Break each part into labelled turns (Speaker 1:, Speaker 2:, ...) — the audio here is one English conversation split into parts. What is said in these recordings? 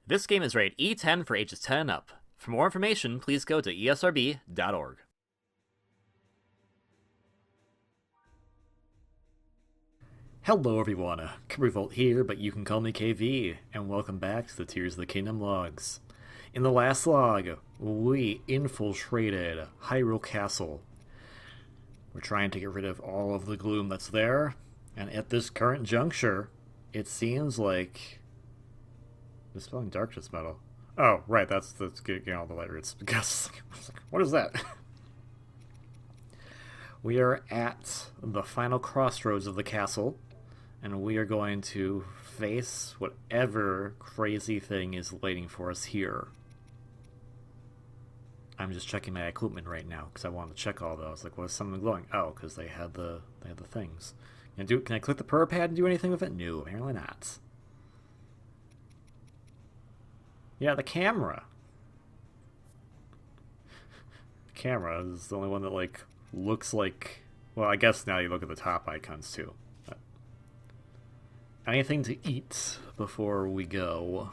Speaker 1: This game is rated E10 for ages 10 and up. For more information, please go to esrb.org. Hello everyone, Revolt here, but you can call me KV, and welcome back to the Tears of the Kingdom logs. In the last log, we infiltrated Hyrule Castle. We're trying to get rid of all of the gloom that's there, and at this current juncture, it seems like... Dispelling darkness metal. Oh, right, that's getting all the light roots. Because, what is that? We are at the final crossroads of the castle, and we are going to face whatever crazy thing is waiting for us here. I'm just checking my equipment right now because I wanted to check all those. Like, what is something glowing? Oh, because they had the things. Can I click the per pad and do anything with it? No, apparently not. Yeah, the camera. The camera is the only one that, like, looks like... Well, I guess now you look at the top icons, too. But anything to eat before we go?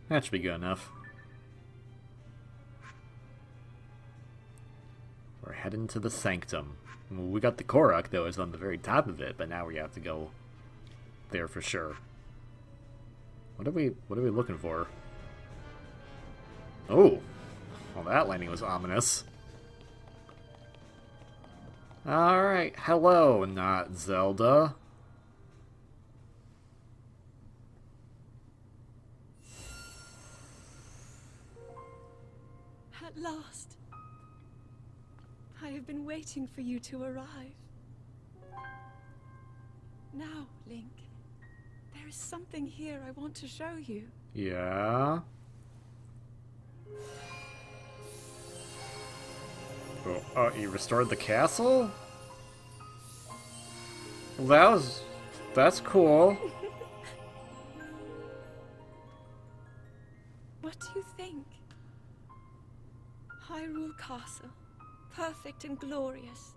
Speaker 1: That should be good enough. We're heading to the sanctum. We got the Korok, though, is on the very top of it, but now we have to go there for sure. What are we looking for? Oh! Well, that landing was ominous. Alright, hello, not Zelda.
Speaker 2: At last. I have been waiting for you to arrive. Now, Link, there is something here I want to show you.
Speaker 1: Yeah? Oh, you restored the castle? Well, that's cool.
Speaker 2: What do you think? Hyrule Castle. Perfect and glorious.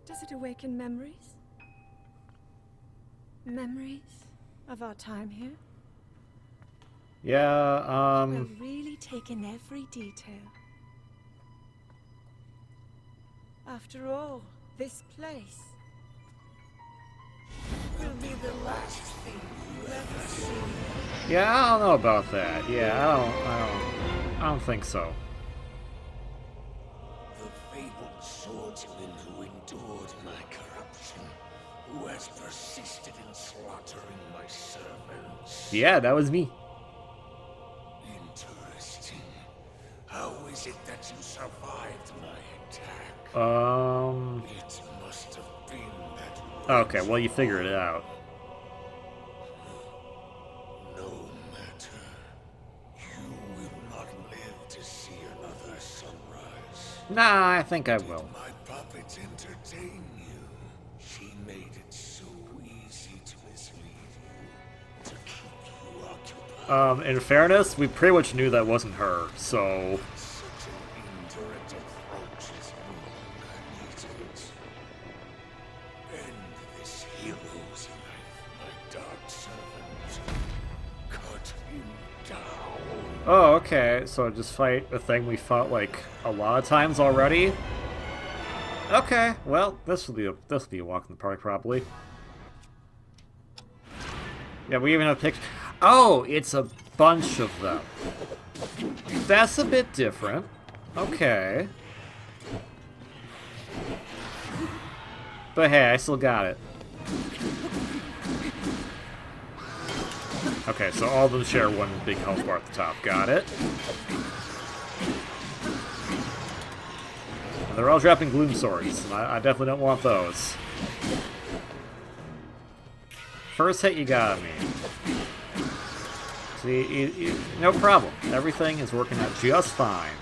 Speaker 2: Does it awaken memories? Memories of our time here?
Speaker 1: Yeah,
Speaker 2: We'll really take in every detail. After all, this place will be the last thing you ever see.
Speaker 1: Yeah, I don't know about that. Yeah, I don't think so.
Speaker 3: Swordsman who endured my corruption, who has persisted in slaughtering my servants.
Speaker 1: Yeah, that was me.
Speaker 3: Interesting. How is it that you survived my attack? It must have been that...
Speaker 1: Okay, well, you figured it out.
Speaker 3: No matter. You will not live to see another sunrise.
Speaker 1: Nah, I think I will.
Speaker 3: My puppets entertain you. She made it so easy to mislead you, to keep you occupied.
Speaker 1: In fairness, we pretty much knew that wasn't her, so...
Speaker 3: Such an indirect approach is no longer needed. End this hero's life, my dark servant. Cut him down.
Speaker 1: Oh, okay, so just fight a thing we fought, like, a lot of times already? Okay, well, this will be a walk in the park, probably. Yeah, we even have pictures. Oh, it's a bunch of them. That's a bit different. Okay. But hey, I still got it. Okay, so all of them share one big health bar at the top. Got it. And they're all dropping gloom swords. And I definitely don't want those. First hit, you got me. See, no problem. Everything is working out just fine.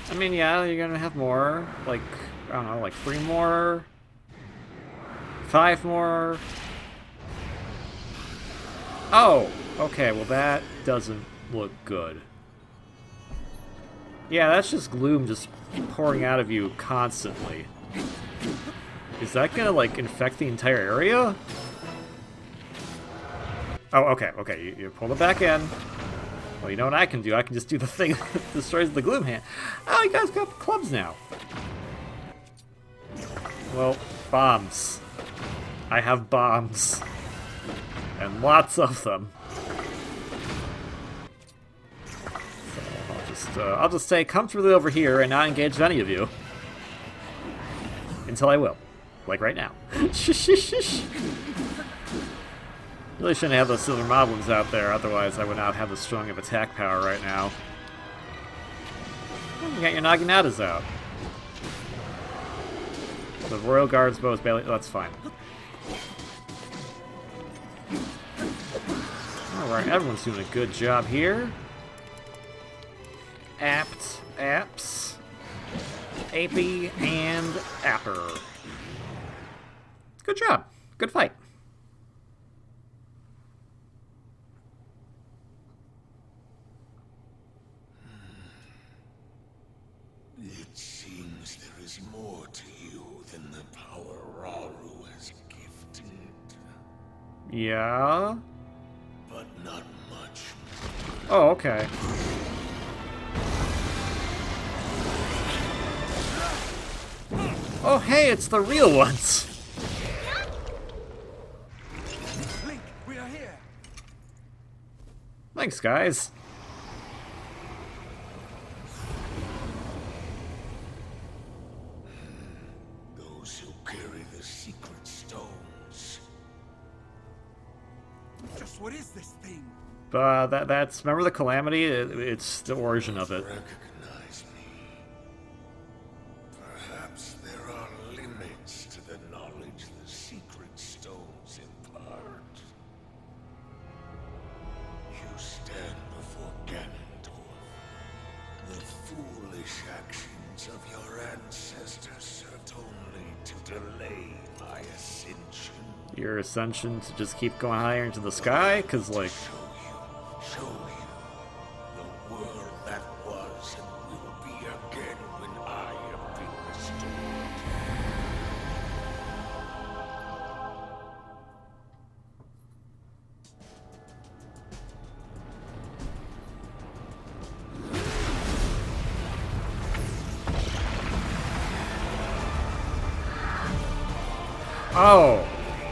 Speaker 1: I mean, yeah, you're gonna have more. Like, I don't know, like 3 more. 5 more. Oh, okay, well that doesn't look good. Yeah, that's just gloom just pouring out of you constantly. Is that gonna, like, infect the entire area? Oh, okay, okay, you pull it back in. Well, you know what I can do? I can just do the thing that destroys the gloom hand. Oh, you guys got clubs now. Well, bombs. I have bombs. And lots of them. So I'll just stay comfortably over here and not engage any of you. Until I will. Like right now. Really shouldn't have those silver moblins out there, otherwise I would not have as strong of attack power right now. Oh, you got your Naginatas out. The Royal Guard's bow is barely... that's fine. Alright, everyone's doing a good job here. Apps, Apey, and Apper. Good job. Good fight.
Speaker 3: It seems there is more to you than the power Raru has gifted.
Speaker 1: Yeah?
Speaker 3: But not much.
Speaker 1: Oh, okay. Oh, hey, it's the real ones!
Speaker 4: Link, we are here.
Speaker 1: Thanks, guys.
Speaker 3: Those who carry the secret stones.
Speaker 4: Just what is this thing?
Speaker 1: That's... remember the Calamity? It's the origin of it.
Speaker 3: Recognize me. Perhaps there are limits to the knowledge the secret stones impart. You stand before Ganondorf. The foolish actions of your ancestors served only to delay my ascension.
Speaker 1: Your ascension to just keep going higher into the sky? Because, like...
Speaker 3: Show you the world that was and will be again when I have been restored.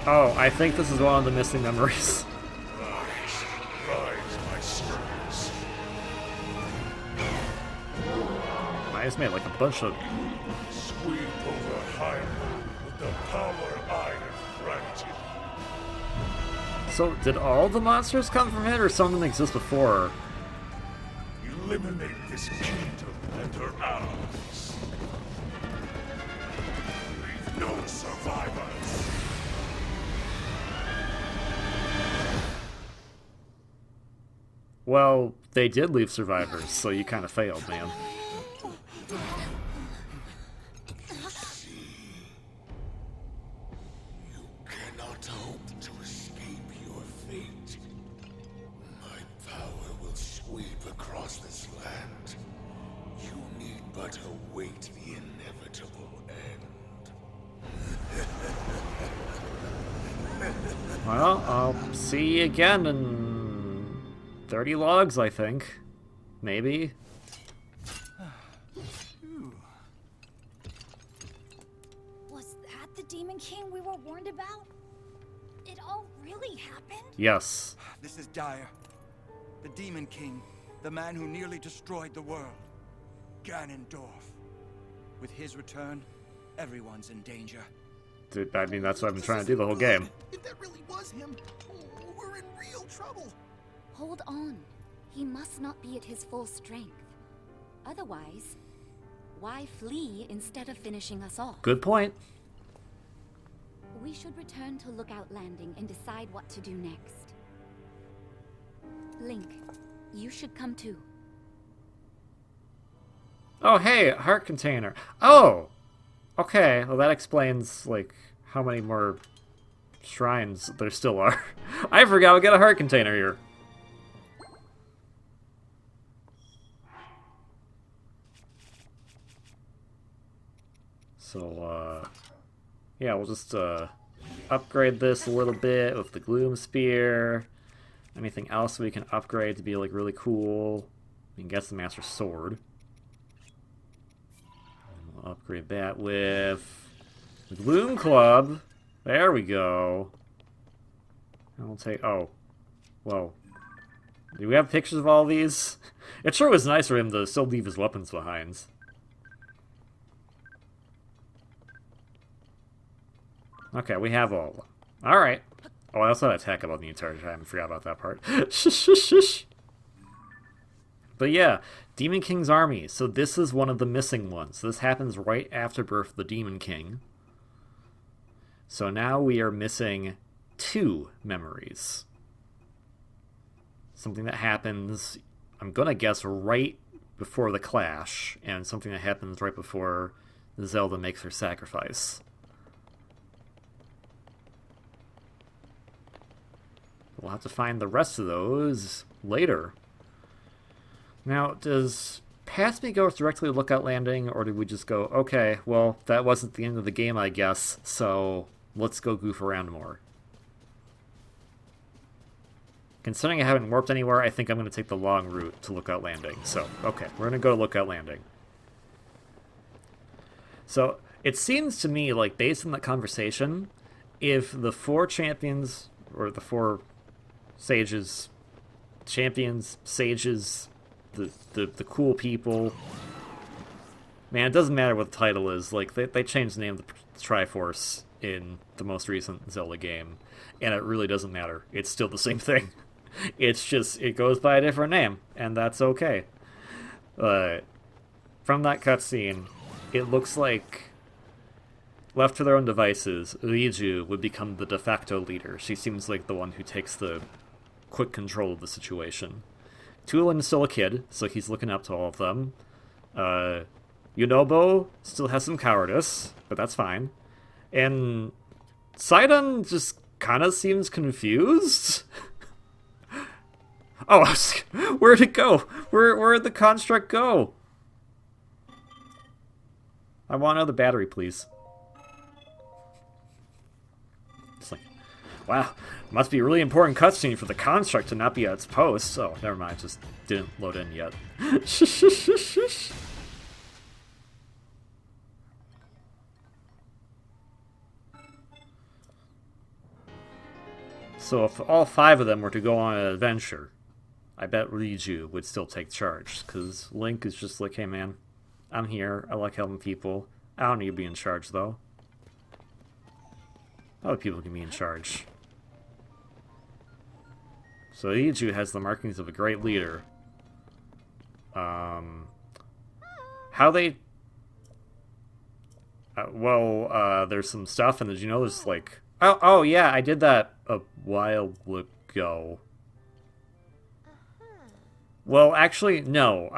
Speaker 1: Oh, I think this is one of the missing memories.
Speaker 3: Rise, my servants.
Speaker 1: I just made like a bunch of...
Speaker 3: Sweep over Hyrule with the power I have granted.
Speaker 1: So, did all the monsters come from it, or some of them exist before?
Speaker 3: Eliminate this kingdom and her allies. Leave no survivors.
Speaker 1: Well, they did leave survivors, so you kind of failed, man.
Speaker 3: See, you cannot hope to escape your fate. My power will sweep across this land. You need but await the inevitable end.
Speaker 1: Well, I'll see you again in 30 logs, I think. Maybe.
Speaker 5: Was that the Demon King we were warned about? It all really happened?
Speaker 1: Yes.
Speaker 4: This is dire. The Demon King, the man who nearly destroyed the world. Ganondorf. With his return, everyone's in danger.
Speaker 1: Dude, I mean, that's what I've been trying to do the whole game.
Speaker 6: If that really was him, we're in real trouble.
Speaker 5: Hold on. He must not be at his full strength. Otherwise, why flee instead of finishing us off?
Speaker 1: Good point.
Speaker 5: We should return to Lookout Landing and decide what to do next. Link, you should come too.
Speaker 1: Oh, hey, heart container. Oh! Okay, well that explains, like, how many more shrines there still are. I forgot we got a heart container here. So, yeah, we'll just upgrade this a little bit with the Gloom Spear. Anything else we can upgrade to be, like, really cool? We can get the Master Sword. And we'll upgrade that with the Gloom Club. There we go. And we'll take... Oh. Whoa. Do we have pictures of all these? It sure was nice for him to still leave his weapons behind. Okay, we have all of them. Alright. Oh, I also had attack about the entire time. I forgot about that part. But yeah, Demon King's army. So this is one of the missing ones. This happens right after Birth of the Demon King. So now we are missing 2 memories. Something that happens, I'm gonna guess, right before the clash, and something that happens right before Zelda makes her sacrifice. We'll have to find the rest of those later. Now, does past me go directly to Lookout Landing, or do we just go, okay, well, that wasn't the end of the game, I guess, so let's go goof around more. Considering I haven't warped anywhere, I think I'm going to take the long route to Lookout Landing. So, okay, we're going to go to Lookout Landing. So, it seems to me, like, based on that conversation, if the 4 champions, or the 4 sages, champions, sages, the cool people, man, it doesn't matter what the title is. Like, they changed the name of the Triforce in the most recent Zelda game, and it really doesn't matter. It's still the same thing. It's just, it goes by a different name, and that's okay. From that cutscene, it looks like, left to their own devices, Riju would become the de facto leader. She seems like the one who takes the quick control of the situation. Tulin is still a kid, so he's looking up to all of them. Yunobo still has some cowardice, but that's fine. And Sidon just kind of seems confused. Oh, where'd it go? Where'd the construct go? I want another battery, please. It's like, wow, must be a really important cutscene for the construct to not be at its post. Oh, never mind, just didn't load in yet. So if all 5 of them were to go on an adventure, I bet Riju would still take charge, because Link is just like, hey man, I'm here, I like helping people. I don't need to be in charge, though. Other people can be in charge. So Riju has the markings of a great leader. How they... there's some stuff, and did you know there's like... Oh, yeah, I did that a while ago. Well, actually, no.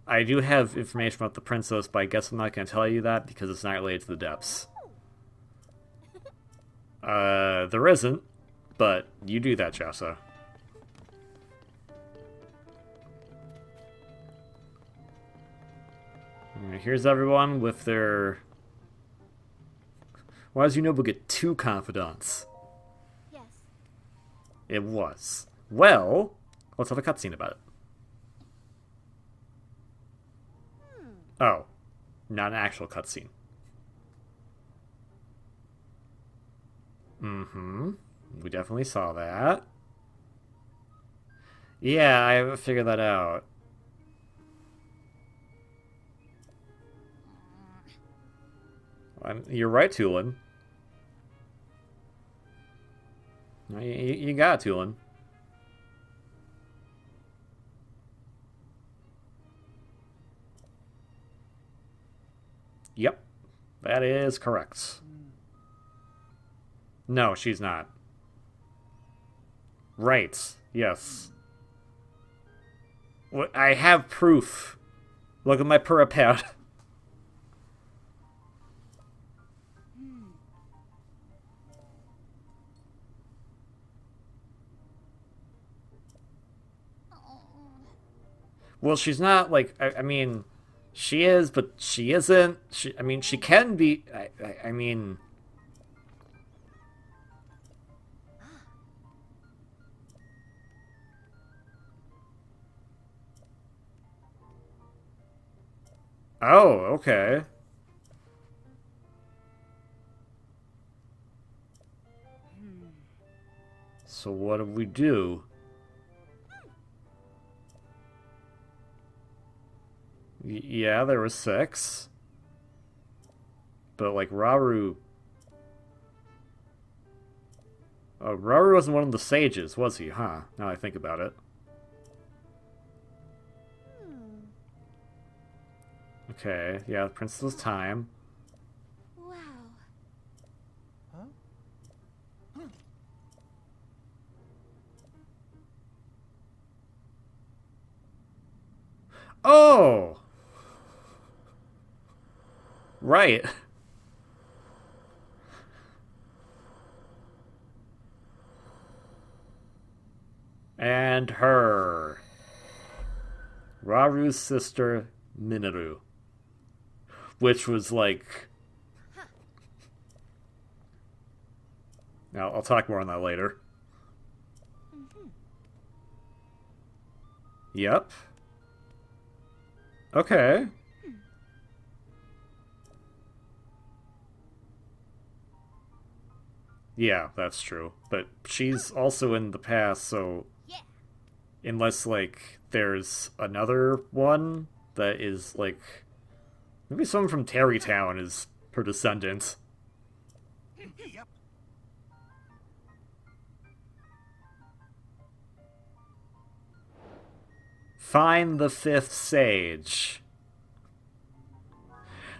Speaker 1: I do have information about the princess, but I guess I'm not going to tell you that because it's not related to the depths. There isn't, but you do that, Jessa. Here's everyone with their... Why does Yunobo get 2 confidants?
Speaker 5: Yes.
Speaker 1: It was. Well, let's have a cutscene about it. Oh, not an actual cutscene. We definitely saw that. Yeah, I figured that out. You're right, Tulin. You got it, Tulin. Yep, that is correct. No, she's not. Right, yes. I have proof. Look at my purapad. Well, she's not, like, I mean, She is, but she isn't. I mean, she can be. I mean. Oh, okay. So what do we do? Yeah, there was 6. But, like, Rauru... Oh, Rauru wasn't one of the sages, was he? Huh, now I think about it. Okay, yeah, the Princess of Time.
Speaker 5: Wow.
Speaker 1: Oh! Right. And her. Raru's sister, Minoru. Which was like... Now, I'll talk more on that later. Yep. Okay. Yeah, that's true. But she's also in the past, so... Unless, like, there's another one that is, like... Maybe someone from Terrytown is her descendant.
Speaker 6: Yep.
Speaker 1: Find the 5th sage.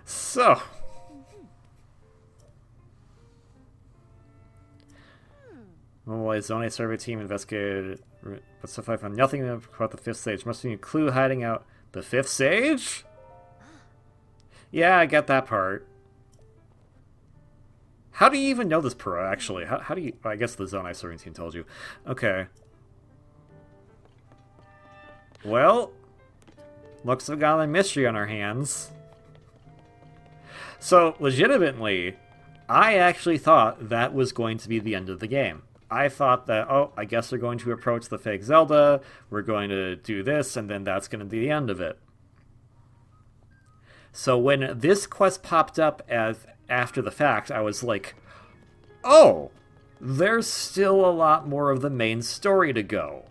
Speaker 1: So... Well, his own survey team investigated, but so far found nothing about the 5th sage. Must be a clue hiding out. The 5th sage? Yeah, I get that part. How do you even know this, Pro, actually? How do you... I guess the Zonai serving team told you. Okay. Well, looks like we got a mystery on our hands. So, legitimately, I actually thought that was going to be the end of the game. I thought that, oh, I guess they're going to approach the fake Zelda, we're going to do this, and then that's going to be the end of it. So when this quest popped up as after the fact, I was like, oh, there's still a lot more of the main story to go.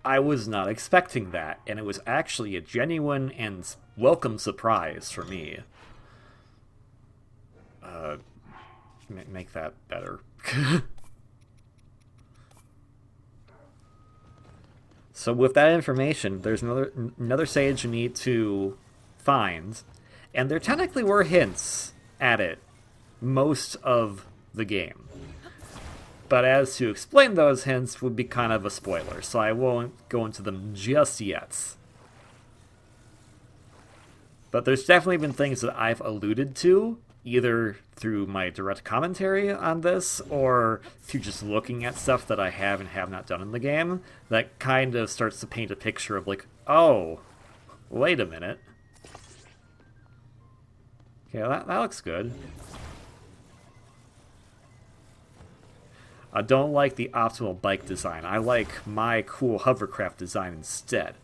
Speaker 1: I was not expecting that, and it was actually a genuine and welcome surprise for me. Make that better. So with that information, there's another sage you need to find, and there technically were hints at it most of the game. But as to explain those hints would be kind of a spoiler, so I won't go into them just yet. But there's definitely been things that I've alluded to, either through my direct commentary on this, or through just looking at stuff that I have and have not done in the game, that kind of starts to paint a picture of like, oh, wait a minute. Okay, that looks good. I don't like the optimal bike design. I like my cool hovercraft design instead.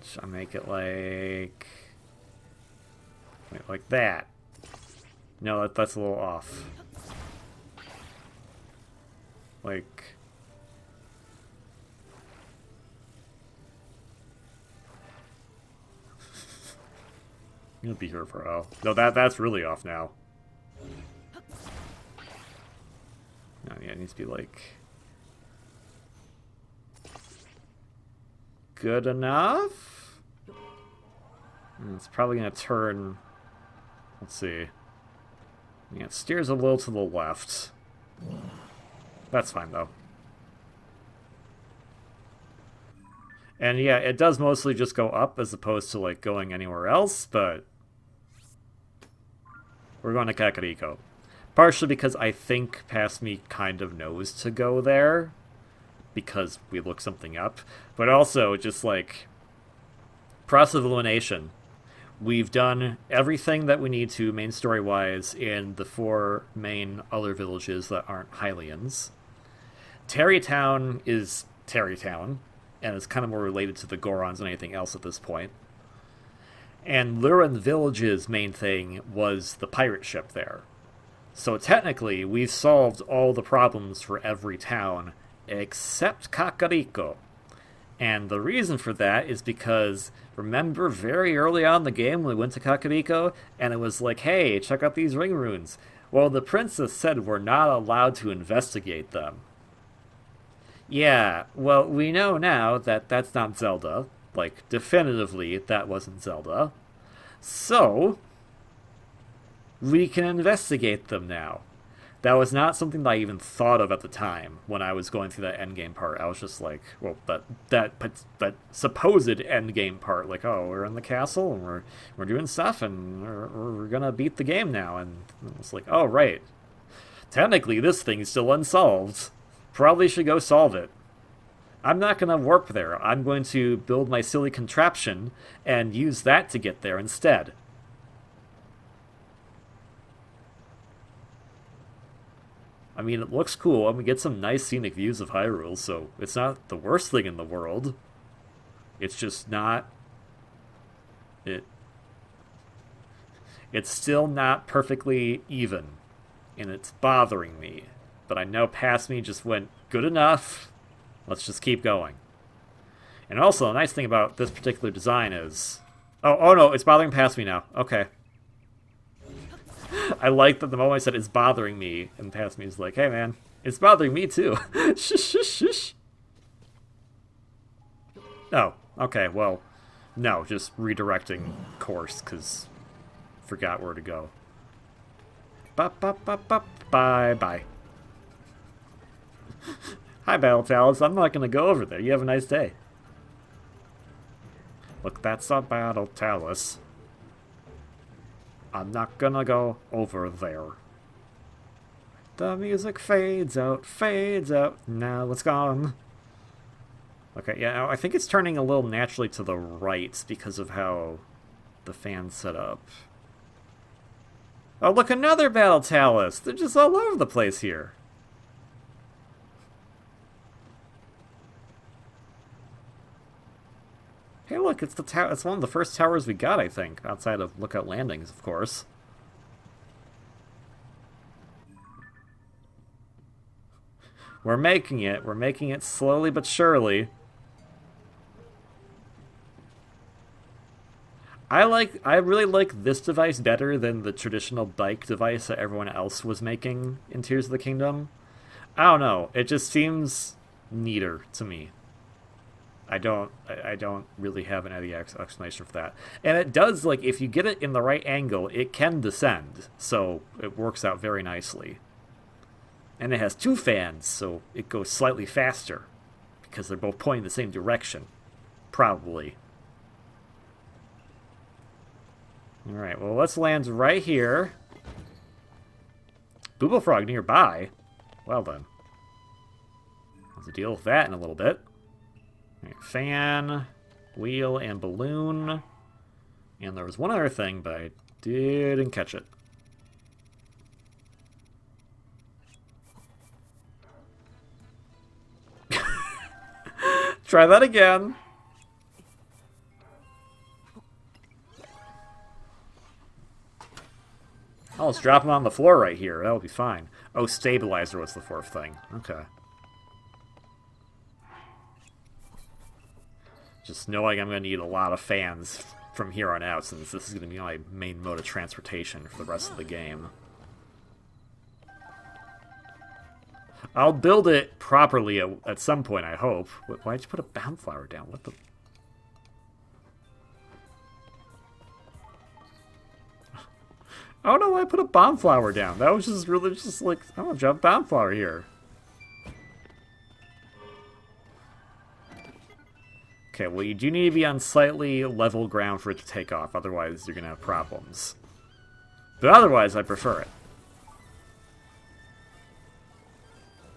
Speaker 1: Should I make it like... Wait, like that? No, that's a little off. Like... You'll be here for a while. No, that's really off now. No, yeah, it needs to be like... good enough? And it's probably going to turn... Let's see. Yeah, it steers a little to the left. That's fine, though. And yeah, it does mostly just go up as opposed to, like, going anywhere else, but... We're going to Kakariko. Partially because I think Past Me kind of knows to go there, because we looked something up. But also, just, like... Process of elimination. We've done everything that we need to, main story-wise, in the 4 main other villages that aren't Hylians. Tarrytown is Tarrytown, and it's kind of more related to the Gorons than anything else at this point. And Lurin Village's main thing was the pirate ship there. So technically, we've solved all the problems for every town except Kakariko. And the reason for that is because, remember very early on in the game when we went to Kakariko, and it was like, hey, check out these ring runes. Well, the princess said we're not allowed to investigate them. Yeah, well, we know now that that's not Zelda. Like, definitively, that wasn't Zelda. So, we can investigate them now. That was not something that I even thought of at the time when I was going through that endgame part. I was just like, well, that supposed endgame part, like, oh, we're in the castle and we're doing stuff and we're gonna beat the game now. And it's like, oh, right. Technically, this thing's still unsolved. Probably should go solve it. I'm not gonna warp there. I'm going to build my silly contraption and use that to get there instead. I mean, it looks cool, and we get some nice scenic views of Hyrule, so it's not the worst thing in the world. It's just not... It's still not perfectly even, and it's bothering me. But I know past me just went, good enough, let's just keep going. And also, the nice thing about this particular design is... Oh no, it's bothering past me now. Okay. I like that the moment I said it's bothering me, and past me is like, hey man, it's bothering me too. Shush, shush, shush. Oh, okay, well, no, just redirecting course, because forgot where to go. Bye-bye. Hi, Battle Talus. I'm not going to go over there. You have a nice day. Look, that's a Battle Talus. I'm not gonna go over there. The music fades out, now it's gone. Okay, yeah, I think it's turning a little naturally to the right because of how the fan's set up. Oh, look, another Battle Talus! They're just all over the place here. Hey, look, it's it's one of the first towers we got, I think, outside of Lookout Landings, of course. We're making it slowly but surely. I really like this device better than the traditional bike device that everyone else was making in Tears of the Kingdom. I don't know, it just seems neater to me. I don't really have any explanation for that. And it does, like, if you get it in the right angle, it can descend. So it works out very nicely. And it has 2 fans, so it goes slightly faster. Because they're both pointing the same direction. Probably. Alright, well, let's land right here. Booble Frog nearby. Well then. Let's deal with that in a little bit. Right, fan, wheel, and balloon. And there was one other thing, but I didn't catch it. Try that again. Oh, let's drop him on the floor right here. That'll be fine. Oh, stabilizer was the 4th thing. Okay. Just knowing I'm going to need a lot of fans from here on out, since this is going to be my main mode of transportation for the rest of the game. I'll build it properly at some point, I hope. Why'd you put a bound flower down? What the... I don't know why I put a bomb flower down. That was just really just like, I'm gonna drop bomb flower here. Okay, well, you do need to be on slightly level ground for it to take off, otherwise you're gonna have problems. But otherwise, I prefer it.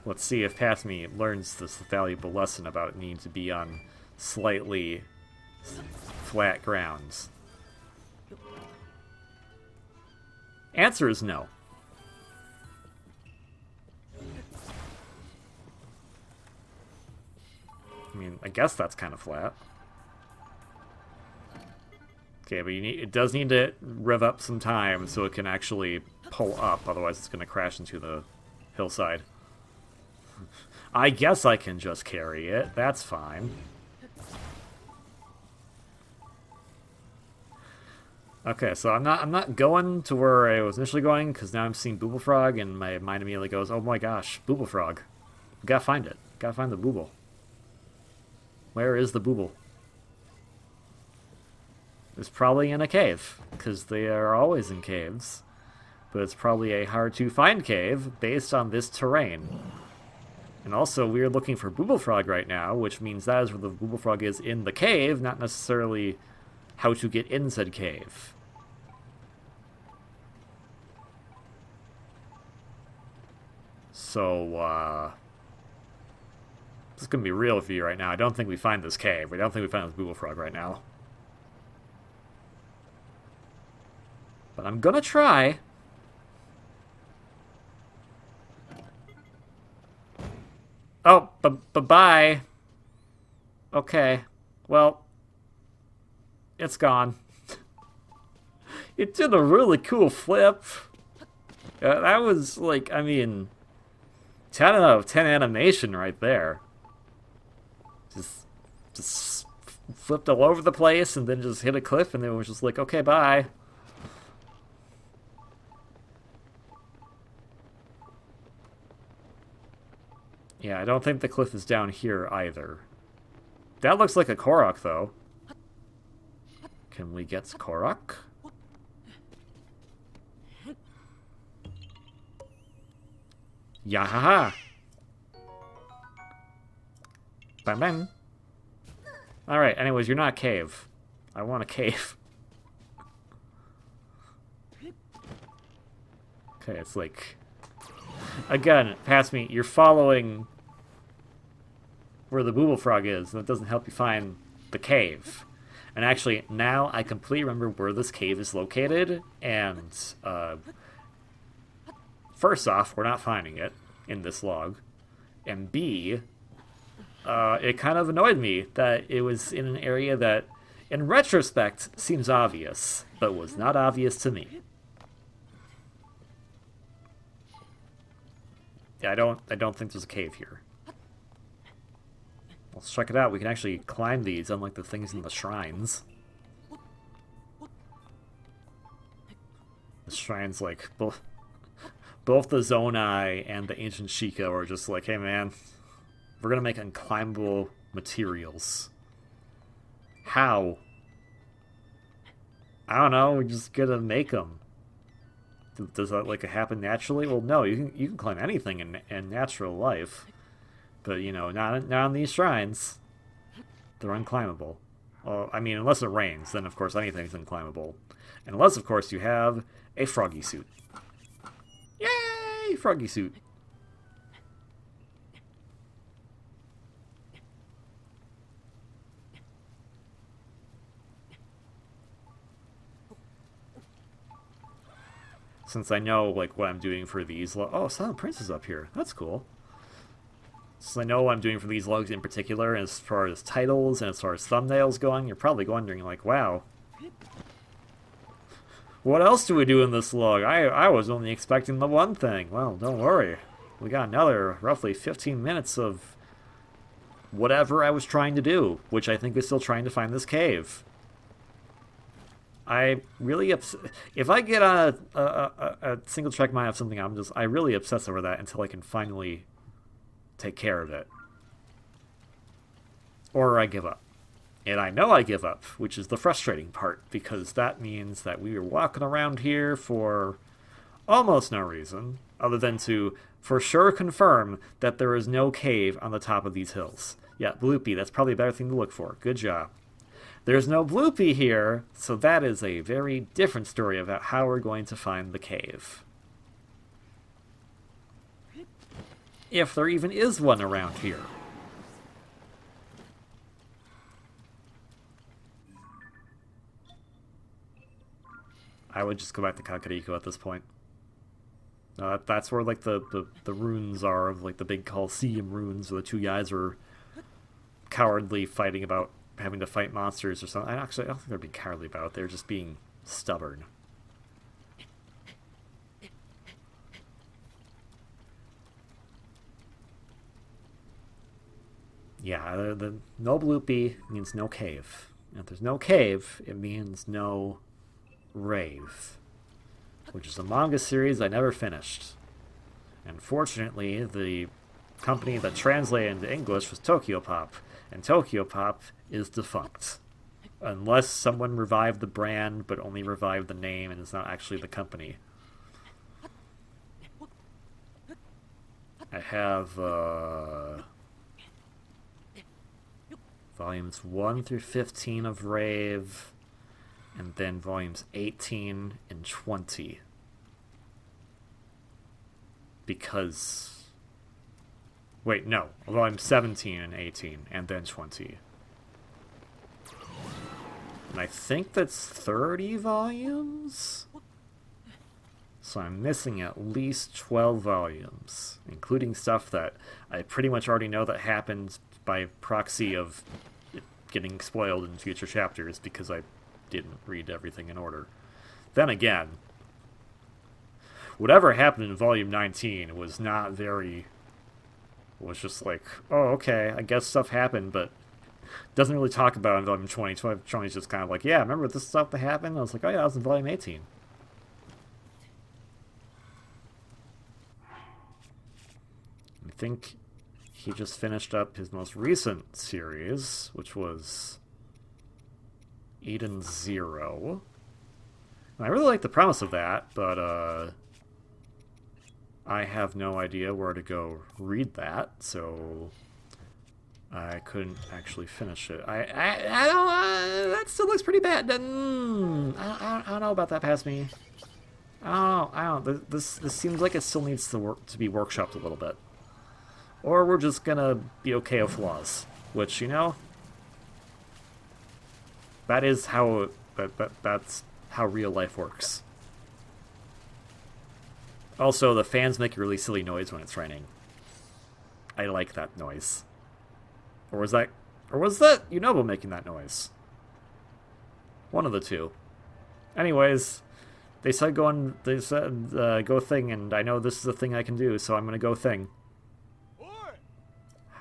Speaker 1: Let's see if past me learns this valuable lesson about needing to be on slightly flat grounds? Answer is no. I mean, I guess that's kind of flat. Okay, but it does need to rev up some time so it can actually pull up, otherwise it's going to crash into the hillside. I guess I can just carry it. That's fine. Okay, so I'm not going to where I was initially going, because now I'm seeing Booble Frog, and my mind immediately goes, oh my gosh, Booble Frog. We gotta find it. Gotta find the Booble. Where is the Booble? It's probably in a cave, because they are always in caves. But it's probably a hard-to-find cave based on this terrain. And also, we're looking for Booble Frog right now, which means that is where the Booble Frog is in the cave, not necessarily how to get in said cave. So, this is going to be real for you right now. I don't think we find this cave. I don't think we find this Booble Frog right now. But I'm gonna try. Oh, bye-bye. Okay. Well, it's gone. It did a really cool flip. That was, like, I mean, 10 out of 10 animation right there. Just flipped all over the place and then just hit a cliff and then it was just like, okay, bye. Yeah, I don't think the cliff is down here either. That looks like a Korok, though. Can we get Korok? Yahaha! Bam bam. Alright, anyways, you're not a cave. I want a cave. Okay, it's like... Again, past me, you're following where the Booble Frog is, and it doesn't help you find the cave. And actually, now I completely remember where this cave is located, and first off, we're not finding it in this log, and B, it kind of annoyed me that it was in an area that, in retrospect, seems obvious, but was not obvious to me. Yeah, I don't think there's a cave here. Let's check it out. We can actually climb these, unlike the things in the shrines. The shrines, like, both the Zonai and the Ancient Sheikah are just like, hey man, we're gonna make unclimbable materials. How? I don't know, we're just gonna make them. Does that, like, happen naturally? Well, no, you can climb anything in natural life. But, you know, not on these shrines. They're unclimbable. Well, I mean, unless it rains, then, of course, anything's unclimbable. And unless, of course, you have a froggy suit. Yay! Froggy suit. Since I know, like, what I'm doing for these... Oh, Silent Prince is up here. That's cool. Since I know what I'm doing for these logs in particular, as far as titles and as far as thumbnails going, you're probably wondering, like, wow, what else do we do in this log? I was only expecting the one thing. Well, don't worry. We got another roughly 15 minutes of whatever I was trying to do, which I think is still trying to find this cave. I really if I get on a single track mind of something, I really obsess over that until I can finally take care of it. Or I give up. And I know I give up, which is the frustrating part, because that means that we were walking around here for almost no reason, other than to for sure confirm that there is no cave on the top of these hills. Yeah, Bloopy, that's probably a better thing to look for. Good job. There's no Bloopy here, so that is a very different story about how we're going to find the cave. If there even is one around here. I would just go back to Kakariko at this point. That's where like the runes are, of like the big Colosseum runes where the two guys were cowardly fighting about having to fight monsters or something. I don't think they're being cowardly about it. They're just being stubborn. Yeah, the no bloopy means no cave. And if there's no cave, it means no rave. Which is a manga series I never finished. And fortunately, the company that translated into English was Tokyopop. And Tokyopop is defunct. Unless someone revived the brand, but only revived the name and is not actually the company. I have, volumes 1 through 15 of Rave, and then volumes 18 and 20. Because... Wait, no. Volume 17 and 18, and then 20. And I think that's 30 volumes? So I'm missing at least 12 volumes, including stuff that I pretty much already know that happens by proxy of it getting spoiled in future chapters because I didn't read everything in order. Then again, whatever happened in volume 19 was not very... was just like, oh, okay, I guess stuff happened, but doesn't really talk about it in volume 20. 20 is just kind of like, yeah, remember this stuff that happened? I was like, oh yeah, that was in volume 18. I think he just finished up his most recent series, which was Eden Zero. And I really like the premise of that, but I have no idea where to go read that, so I couldn't actually finish it. I don't. That still looks pretty bad. I don't know about that past me. I don't know. This seems like it still needs to be workshopped a little bit. Or we're just gonna be okay with flaws, which, you know, that is how that's how real life works. Also, the fans make a really silly noise when it's raining. I like that noise. Or was that Yunobo making that noise? One of the two. Anyways, they said go thing, and I know this is a thing I can do, so I'm gonna go thing.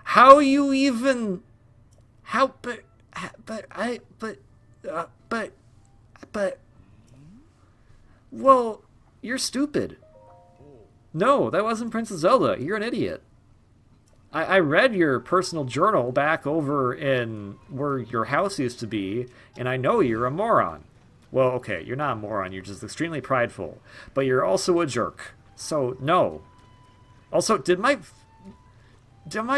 Speaker 1: How you even... How... But... Well, you're stupid. No, that wasn't Princess Zelda. You're an idiot. I read your personal journal back over in where your house used to be, and I know you're a moron. Well, okay, you're not a moron. You're just extremely prideful. But you're also a jerk. So, no. Also, did my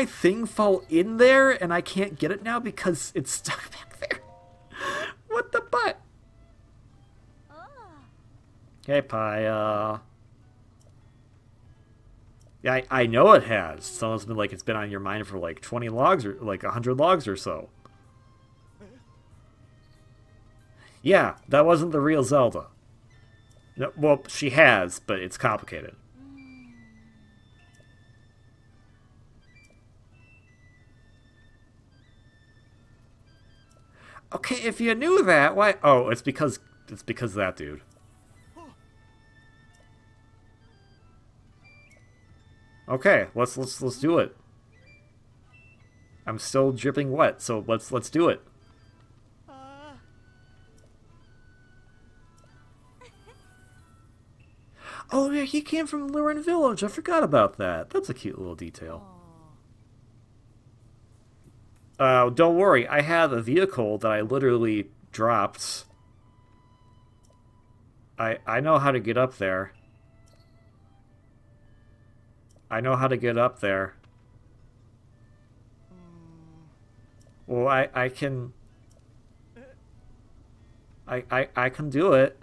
Speaker 1: thing fall in there and I can't get it now because it's stuck back there? What the butt? Hey, Pie, Yeah, I know it has. Someone's been like, it's been on your mind for like 20 logs or like 100 logs or so. Yeah, that wasn't the real Zelda. No, well, she has, but it's complicated. Okay, if you knew that, why? Oh, it's because of that dude. Okay, let's do it. I'm still dripping wet, so let's do it. Oh yeah, he came from Lurin Village. I forgot about that. That's a cute little detail. Don't worry, I have a vehicle that I literally dropped. I know how to get up there. I know how to get up there. Well, I can do it.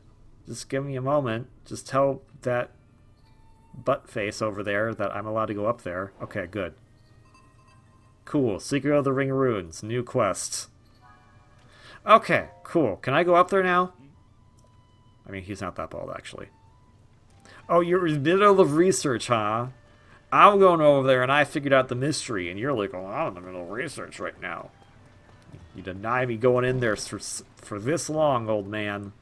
Speaker 1: Just give me a moment. Just tell that butt face over there that I'm allowed to go up there. Okay, good. Cool. Secret of the Ring Runes. New quest. Okay, cool. Can I go up there now? I mean, he's not that bald, actually. Oh, you're in the middle of research, huh? I'm going over there and I figured out the mystery, and you're like, oh, I'm in the middle of research right now. You deny me going in there for this long, old man.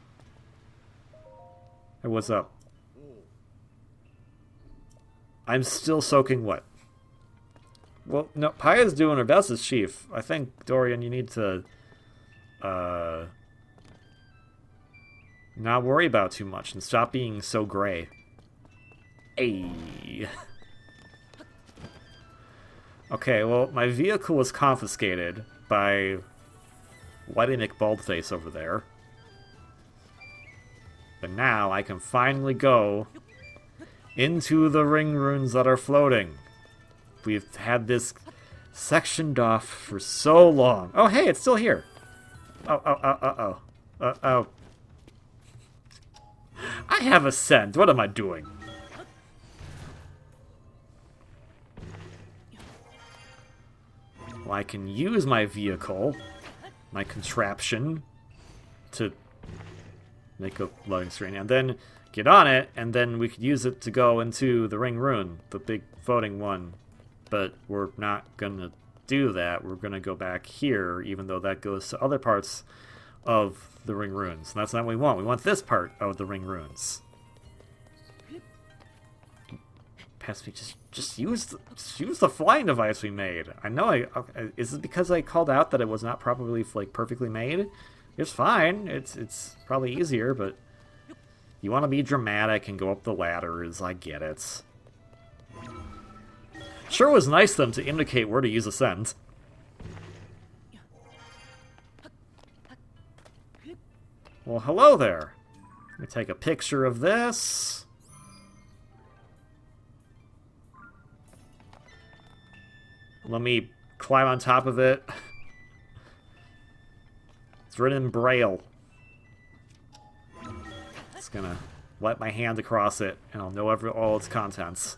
Speaker 1: Hey, what's up? I'm still soaking wet. Well, no, Paya's doing her best as chief. I think, Dorian, you need to, not worry about too much and stop being so gray. Ayy. Okay, well, my vehicle was confiscated by Whitey McBaldface over there. But now I can finally go into the ring runes that are floating. We've had this sectioned off for so long. Oh, hey, it's still here. Oh. I have a scent. What am I doing? Well, I can use my vehicle, my contraption, to make a loading screen, and then get on it, and then we could use it to go into the ring rune, the big floating one. But we're not gonna do that. We're gonna go back here, even though that goes to other parts of the ring runes. And that's not what we want. We want this part of the ring runes. Past me, just use the flying device we made. I know is it because I called out that it was not properly perfectly made? It's fine. It's probably easier, but you want to be dramatic and go up the ladders. I get it. Sure was nice of them to indicate where to use ascent. Well, hello there. Let me take a picture of this. Let me climb on top of it. It's written in Braille. Just gonna wipe my hand across it, and I'll know all its contents.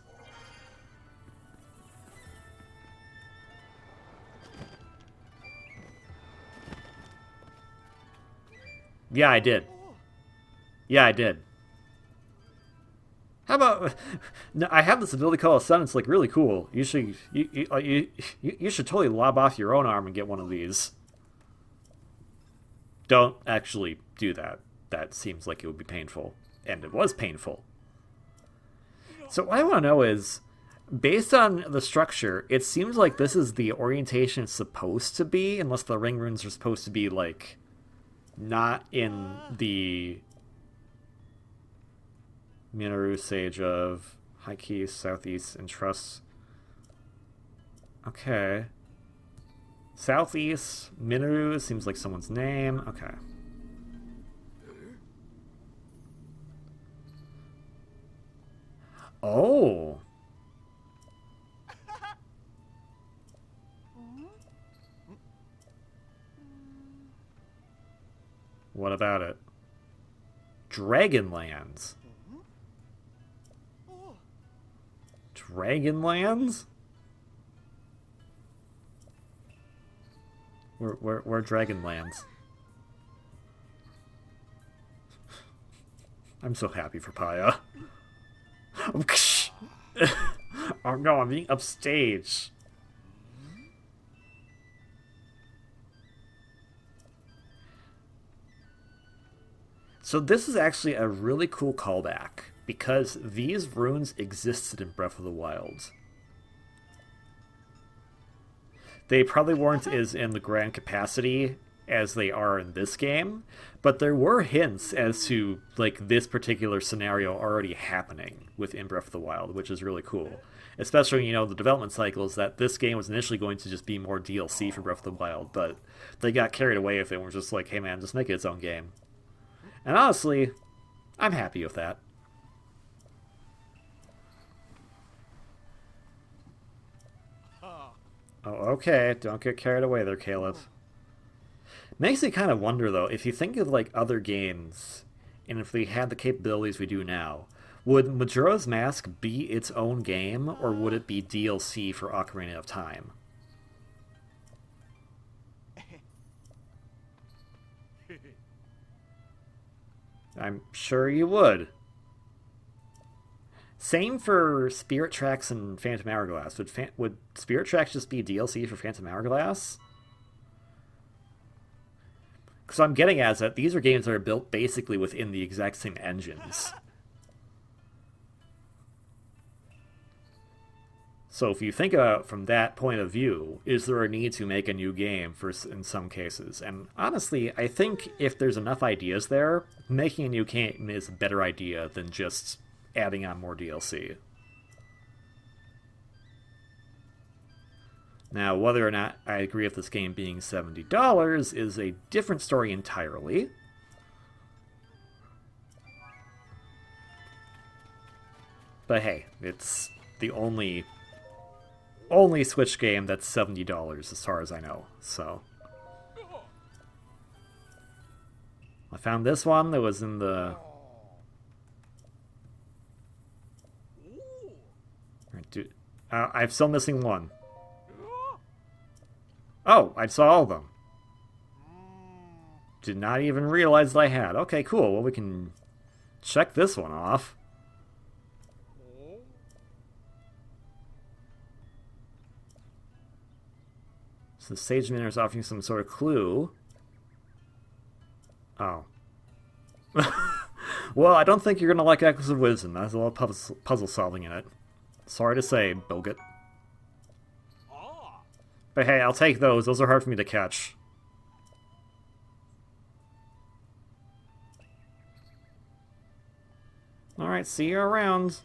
Speaker 1: Yeah, I did. Yeah, I did. How about... No, I have this ability called Ascend. It's, really cool. You should totally lob off your own arm and get one of these. Don't actually do that. That seems like it would be painful. And it was painful. So what I want to know is, based on the structure, it seems like this is the orientation it's supposed to be, unless the ring runes are supposed to be, not in the Minoru Sage of High Keys, Southeast, and Trust. Okay. Southeast, Minoru seems like someone's name. Okay. Oh! What about it? Dragonlands. Dragonlands? Where Dragonlands? I'm so happy for Paya. Oh no, I'm being upstage. So this is actually a really cool callback, because these runes existed in Breath of the Wild. They probably weren't as in the grand capacity as they are in this game, but there were hints as to this particular scenario already happening within Breath of the Wild, which is really cool. Especially, the development cycles that this game was initially going to just be more DLC for Breath of the Wild, but they got carried away with it and were just like, hey man, just make it its own game. And honestly, I'm happy with that. Oh, okay. Don't get carried away there, Caleb. Makes me kind of wonder, though, if you think of, other games, and if they had the capabilities we do now, would Majora's Mask be its own game, or would it be DLC for Ocarina of Time? I'm sure you would. Same for Spirit Tracks and Phantom Hourglass. Would Spirit Tracks just be DLC for Phantom Hourglass? Because what I'm getting at is that these are games that are built basically within the exact same engines. So if you think about it from that point of view, is there a need to make a new game in some cases? And honestly, I think if there's enough ideas there, making a new game is a better idea than just adding on more DLC. Now, whether or not I agree with this game being $70 is a different story entirely. But hey, it's the only Switch game that's $70 as far as I know, so. I found this one that was in the... I'm still missing one. Oh, I saw all of them. Did not even realize that I had. Okay, cool. Well, we can check this one off. So the Sage Manor is offering some sort of clue. Oh. Well, I don't think you're going to like Echoes of Wisdom. There's a lot of puzzle solving in it. Sorry to say, Bogut. But hey, I'll take those. Those are hard for me to catch. Alright, see you around.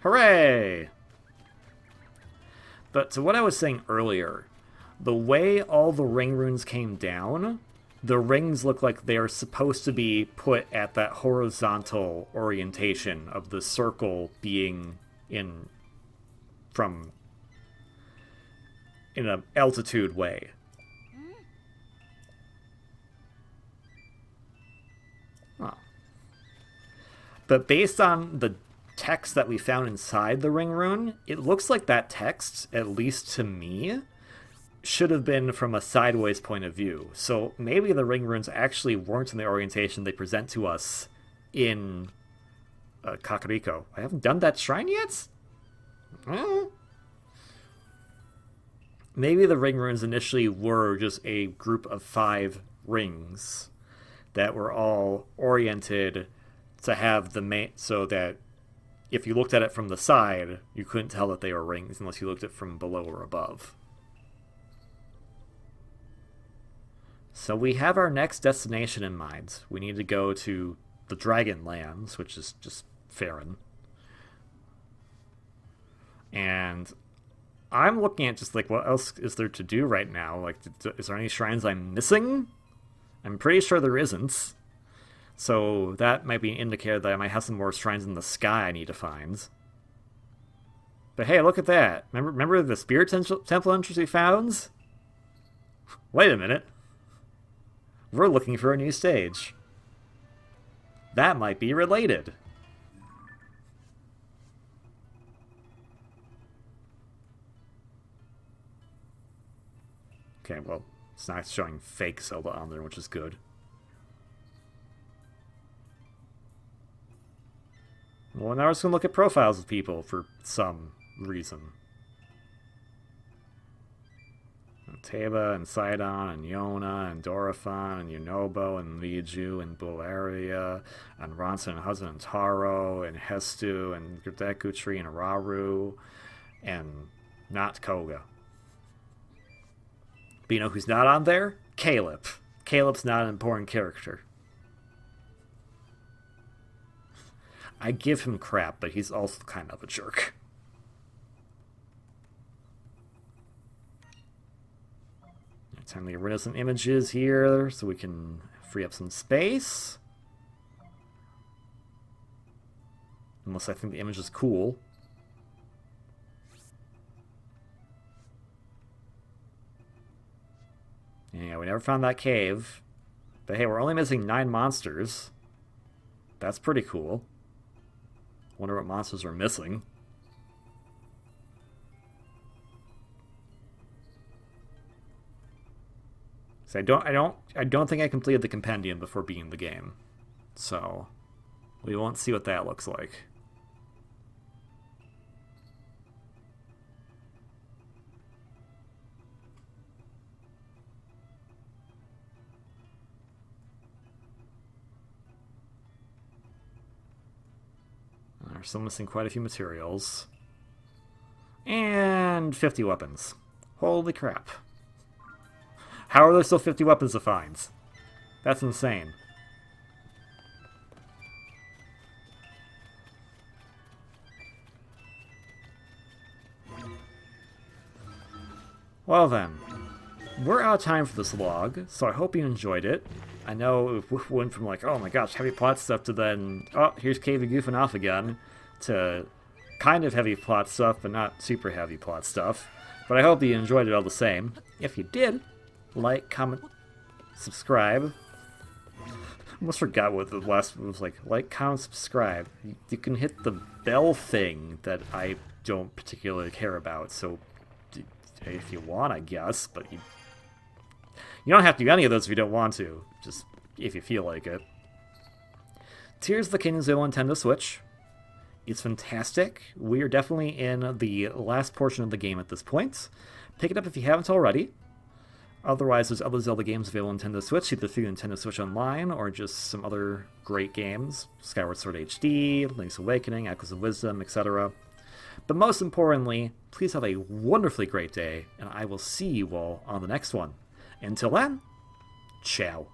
Speaker 1: Hooray! But to what I was saying earlier, the way all the ring runes came down, the rings look like they are supposed to be put at that horizontal orientation of the circle being in an altitude way. Oh. But based on the text that we found inside the ring rune, it looks like that text, at least to me, should have been from a sideways point of view. So maybe the ring runes actually weren't in the orientation they present to us in Kakariko. I haven't done that shrine yet? Maybe the ring runes initially were just a group of 5 rings that were all oriented to have the main, so that if you looked at it from the side, you couldn't tell that they were rings unless you looked at it from below or above. So we have our next destination in mind. We need to go to the Dragon Lands, which is just Farron. And I'm looking at just like, what else is there to do right now? Like, is there any shrines I'm missing? I'm pretty sure there isn't. So that might be an indicator that I might have some more shrines in the sky I need to find. But hey, look at that. Remember the Spirit Temple entrance we found? Wait a minute. We're looking for a new stage. That might be related. Okay, well, it's not showing fake Zelda on there, which is good. Well, now we're just going to look at profiles of people for some reason. Teba and Sidon and Yona and Dorifan and Yunobo and Liju and Bularia and Ronson and Husband and Taro and Hestu and Gerdeku Tree and Araru and not Koga. But you know who's not on there? Caleb. Caleb's not an important character. I give him crap, but he's also kind of a jerk. Time to get rid of some images here so we can free up some space. Unless I think the image is cool. Yeah, we never found that cave. But hey, we're only missing 9 monsters. That's pretty cool. Wonder what monsters we're missing. So I don't think I completed the compendium before beating the game. So, we won't see what that looks like. We're still missing quite a few materials. And 50 weapons. Holy crap. How are there still 50 weapons to find? That's insane. Well then, we're out of time for this log, so I hope you enjoyed it. I know we went from like, oh my gosh, heavy plot stuff to then, oh, here's KV goofing off again, to kind of heavy plot stuff, but not super heavy plot stuff. But I hope you enjoyed it all the same. If you did, like, comment, subscribe. Almost forgot what the last one was like. Like, comment, subscribe. You can hit the bell thing that I don't particularly care about, so if you want, I guess, but you don't have to do any of those if you don't want to, just if you feel like it. Tears of the Kingdom on Nintendo Switch. It's fantastic. We are definitely in the last portion of the game at this point. Pick it up if you haven't already. Otherwise, there's other Zelda games available on Nintendo Switch, either through Nintendo Switch Online or just some other great games. Skyward Sword HD, Link's Awakening, Echoes of Wisdom, etc. But most importantly, please have a wonderfully great day, and I will see you all on the next one. Until then, ciao.